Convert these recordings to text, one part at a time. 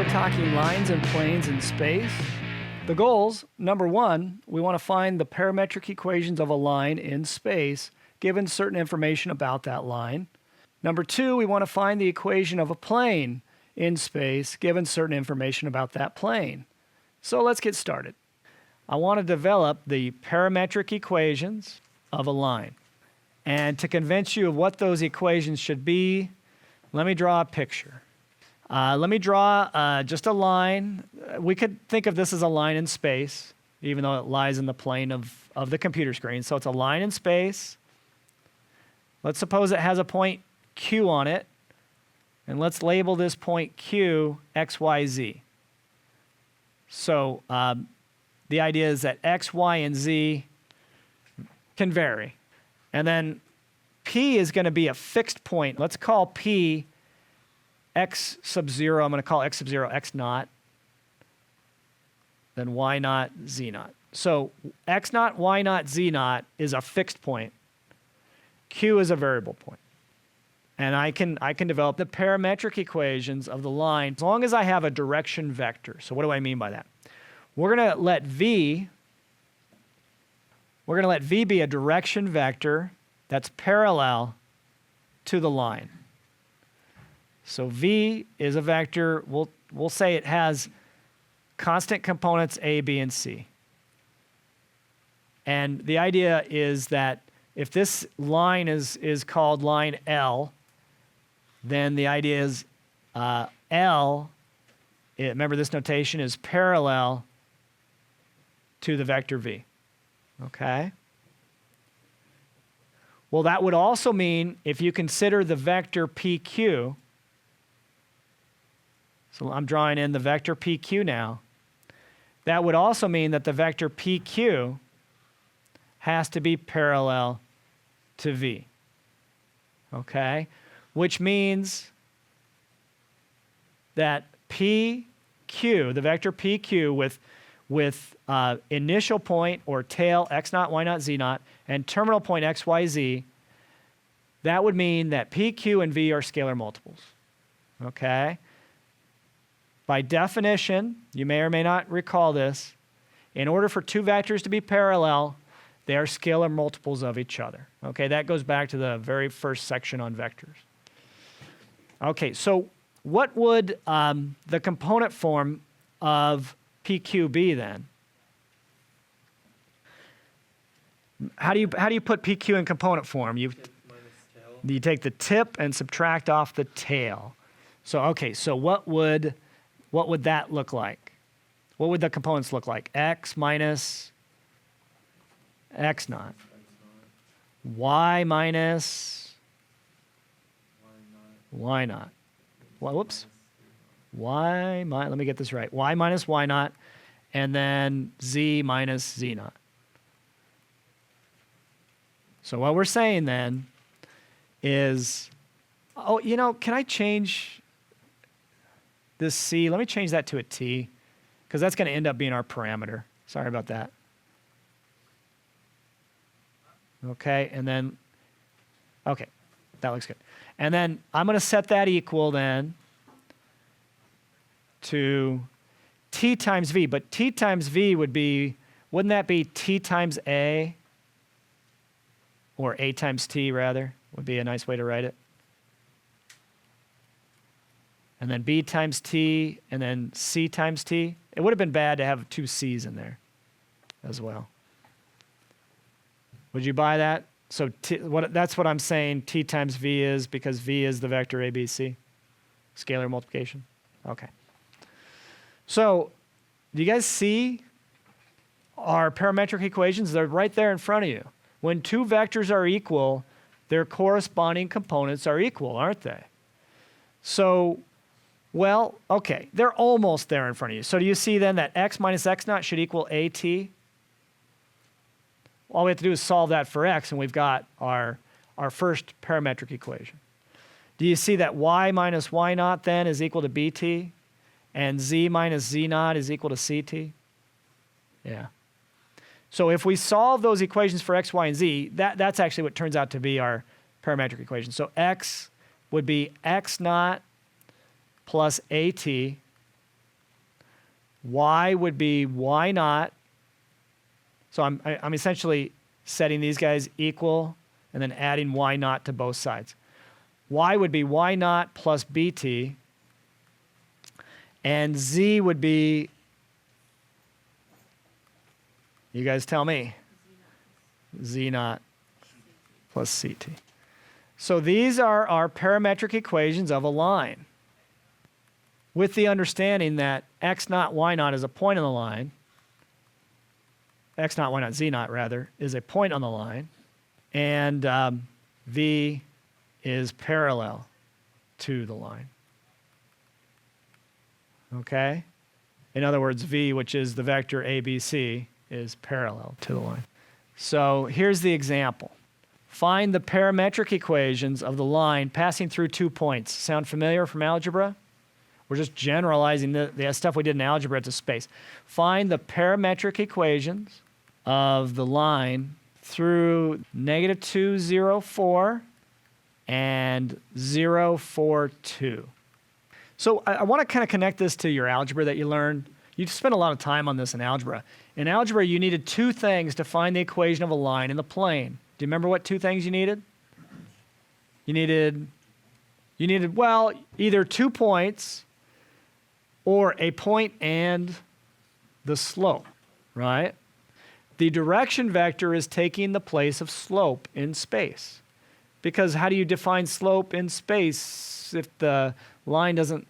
we're talking lines and planes in space. The goals, number one, we want to find the parametric equations of a line in space given certain information about that line. Number two, we want to find the equation of a plane in space given certain information about that plane. So let's get started. I want to develop the parametric equations of a line. And to convince you of what those equations should be, let me draw a picture. Let me draw just a line. We could think of this as a line in space, even though it lies in the plane of the computer screen. So it's a line in space. Let's suppose it has a point Q on it. And let's label this point Q X, Y, Z. So the idea is that X, Y, and Z can vary. And then P is going to be a fixed point. Let's call P X sub 0. I'm going to call X sub 0 X naught. Then Y naught, Z naught. So X naught, Y naught, Z naught is a fixed point. Q is a variable point. And I can develop the parametric equations of the line as long as I have a direction vector. So what do I mean by that? We're going to let V be a direction vector that's parallel to the line. So V is a vector, we'll say it has constant components A, B, and C. And the idea is that if this line is called line L, then the idea is L, remember this notation, is parallel to the vector V. Okay? Well, that would also mean if you consider the vector PQ, so I'm drawing in the vector PQ now, that would also mean that the vector PQ has to be parallel to V. Okay? Which means that PQ, the vector PQ with initial point or tail X naught, Y naught, Z naught, and terminal point X, Y, Z, that would mean that PQ and V are scalar multiples. Okay? By definition, you may or may not recall this, in order for two vectors to be parallel, they are scalar multiples of each other. Okay, that goes back to the very first section on vectors. Okay, so what would the component form of PQ be then? How do you put PQ in component form? You take the tip and subtract off the tail. So okay, so what would that look like? What would the components look like? X minus X naught. Y minus Y naught. Whoops. Let me get this right. Y minus Y naught, and then Z minus Z naught. So what we're saying then is, oh, you know, can I change this C? Let me change that to a T, because that's going to end up being our parameter. Sorry about that. Okay, and then, okay, that looks good. And then I'm going to set that equal then to T times V. But T times V would be, wouldn't that be T times A? Or A times T, rather, would be a nice way to write it. And then B times T, and then C times T. It would have been bad to have two C's in there as well. Would you buy that? So that's what I'm saying T times V is, because V is the vector ABC, scalar multiplication. Okay. So do you guys see our parametric equations? They're right there in front of you. When two vectors are equal, their corresponding components are equal, aren't they? So, well, okay, they're almost there in front of you. So do you see then that X minus X naught should equal AT? All we have to do is solve that for X, and we've got our first parametric equation. Do you see that Y minus Y naught then is equal to BT, and Z minus Z naught is equal to CT? Yeah. So if we solve those equations for X, Y, and Z, that's actually what turns out to be our parametric equation. So X would be X naught plus AT y would be y naught. So I'm essentially setting these guys equal and then adding y naught to both sides. Y would be y naught plus bt, and z would be, you guys tell me, z naught plus ct. So these are our parametric equations of a line, with the understanding that x naught, y naught is a point on the line, x naught, y naught, z naught rather, is a point on the line, and v is parallel to the line. Okay? In other words, v, which is the vector ABC, is parallel to the line. So here's the example. Find the parametric equations of the line passing through 2 points. Sound familiar from algebra? We're just generalizing the stuff we did in algebra to space. Find the parametric equations of the line through -2, 0, 4 and 0, 4, 2. So I want to kind of connect this to your algebra that you learned. You spent a lot of time on this in algebra. In algebra, you needed 2 things to find the equation of a line in the plane. Do you remember what 2 things you needed? You needed, well, either 2 points or a point and the slope, right? The direction vector is taking the place of slope in space. Because how do you define slope in space if the line doesn't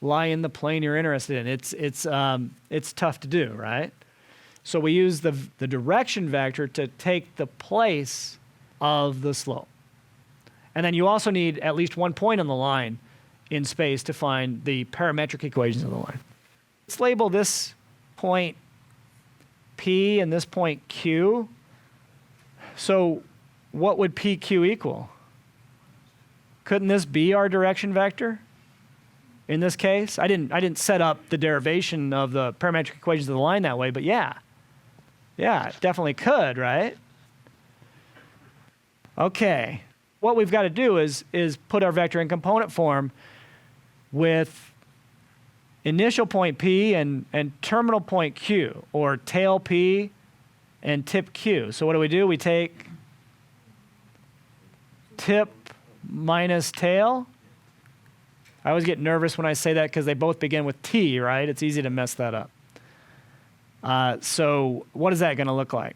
lie in the plane you're interested in? It's tough to do, right? So we use the direction vector to take the place of the slope. And then you also need at least 1 point on the line in space to find the parametric equations of the line. Let's label this point P and this point Q. So what would PQ equal? Couldn't this be our direction vector in this case? I didn't set up the derivation of the parametric equations of the line that way, but yeah. Yeah, it definitely could, right? Okay. What we've got to do is put our vector in component form with initial point P and terminal point Q, or tail P and tip Q. So what do? We take tip minus tail. I always get nervous when I say that because they both begin with T, right? It's easy to mess that up. So what is that going to look like?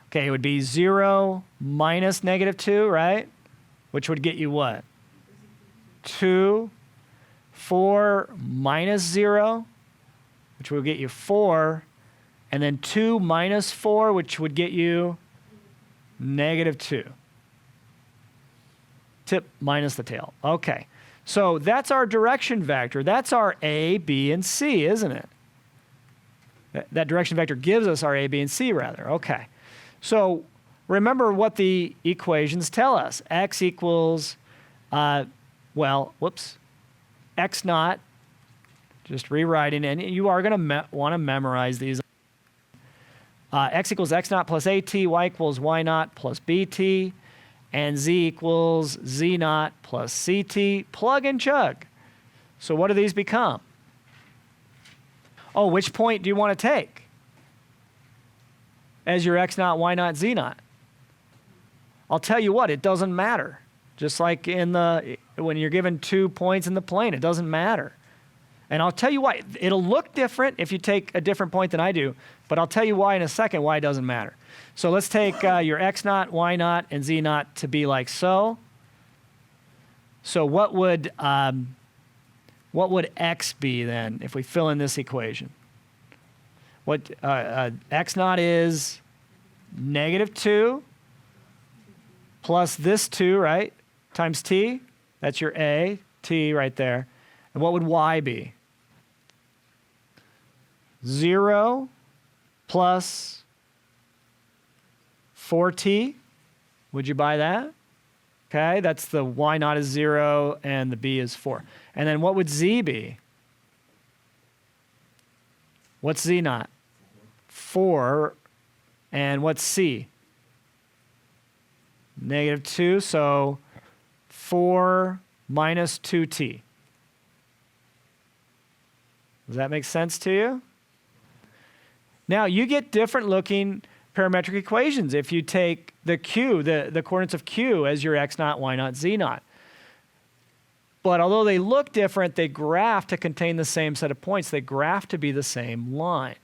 Okay, it would be 0 minus -2, right? Which would get you what? 2. 4 minus 0, which would get you 4. And then 2 minus 4, which would get you -2. Tip minus the tail. Okay, so that's our direction vector. That's our A, B, and C, isn't it? That direction vector gives us our A, B, and C, rather. Okay. So remember what the equations tell us. X equals, x naught, just rewriting, and you are going to want to memorize these. X equals x naught plus AT, y equals y naught plus BT, and z equals z naught plus CT. Plug and chug. So what do these become? Oh, which point do you want to take as your x naught, y naught, z naught? I'll tell you what, it doesn't matter. Just like when you're given 2 points in the plane, it doesn't matter. And I'll tell you why. It'll look different if you take a different point than I do, but I'll tell you why in a second why it doesn't matter. So let's take your x naught, y naught, and z naught to be like so. So what would x be then if we fill in this equation? What x naught is -2 plus this 2, right, times t. That's your A, t right there. And what would y be? 0 plus 4t. Would you buy that? Okay, that's the y naught is 0 and the b is 4. And then what would z be? What's z naught? 4. And what's c? -2, so 4 minus 2t. Does that make sense to you? Now, you get different looking parametric equations if you take the q, the coordinates of q as your x naught, y naught, z naught. But although they look different, they graph to contain the same set of points. They graph to be the same line.